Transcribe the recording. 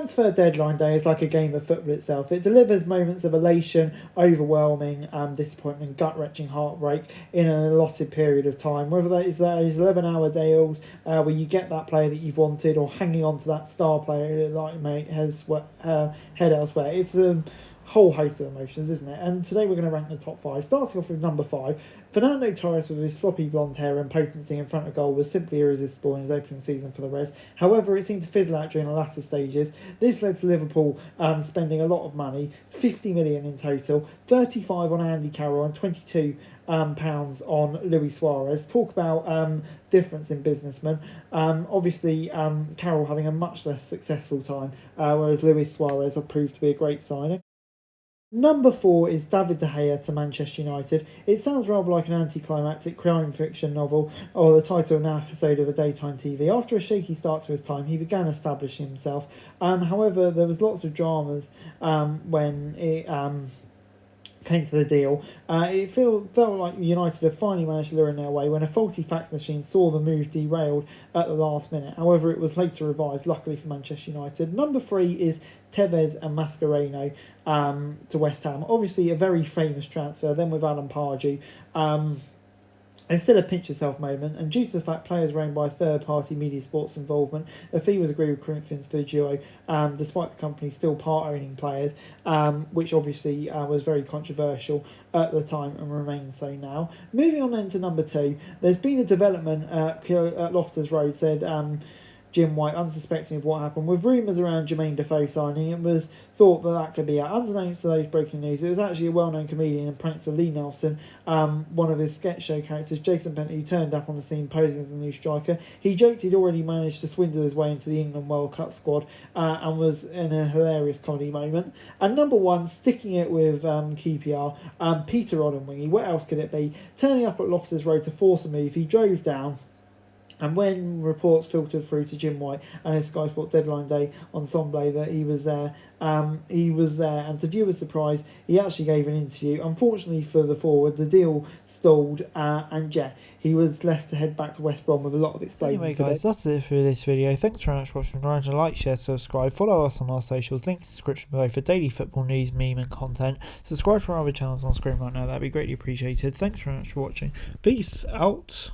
transfer deadline day is like a game of football itself. It delivers moments of elation, overwhelming disappointment, gut-wrenching heartbreak in an allotted period of time. Whether that is those 11-hour deals where you get that player that you've wanted, or hanging on to that star player that mate has head elsewhere. It's a whole host of emotions, isn't it? And today we're going to rank the top 5. Starting off with number 5, Fernando Torres with his floppy blonde hair and potency in front of goal was simply irresistible in his opening season for the Reds. However, it seemed to fizzle out during the latter stages. This led to Liverpool spending a lot of money, 50 million in total, 35 on Andy Carroll and 22 pounds on Luis Suarez. Talk about difference in businessmen. Obviously, Carroll having a much less successful time, whereas Luis Suarez have proved to be a great signing. Number 4 is David De Gea to Manchester United. It sounds rather like an anticlimactic crime fiction novel or the title of an episode of a daytime TV. After a shaky start to his time, he began establishing himself. However, there was lots of dramas when it came to the deal. It felt like United had finally managed to lure in their way when a faulty fax machine saw the move derailed at the last minute. However, it was later revised, luckily for Manchester United. Number 3 is Tevez and Mascherano to West Ham. Obviously, a very famous transfer. Then with Alan Pardew. It's still a pinch yourself moment, and due to the fact players were owned by third-party media sports involvement, a fee was agreed with Corinthians for the duo, despite the company still part-owning players, which obviously was very controversial at the time and remains so now. Moving on then to number 2, there's been a development at Loftus Road, said Jim White, unsuspecting of what happened. With rumours around Jermaine Defoe signing, it was thought that could be out. Unbeknownst to those breaking news, it was actually a well-known comedian and prankster, Lee Nelson, one of his sketch show characters, Jason Bennett, who turned up on the scene posing as a new striker. He joked he'd already managed to swindle his way into the England World Cup squad and was in a hilarious comedy moment. And number 1, sticking it with QPR, Peter Odemwingie. What else could it be? Turning up at Loftus Road to force a move, he drove down. And when reports filtered through to Jim White and his Sky Sport deadline day ensemble that he was there, and to viewers' surprise, he actually gave an interview. Unfortunately for the forward, the deal stalled, and he was left to head back to West Brom with a lot of explaining. Anyway guys, that's it for this video. Thanks very much for watching. Remember to like, share, subscribe, follow us on our socials, link in the description below for daily football news, meme and content. Subscribe to our other channels on screen right now, that'd be greatly appreciated. Thanks very much for watching. Peace out.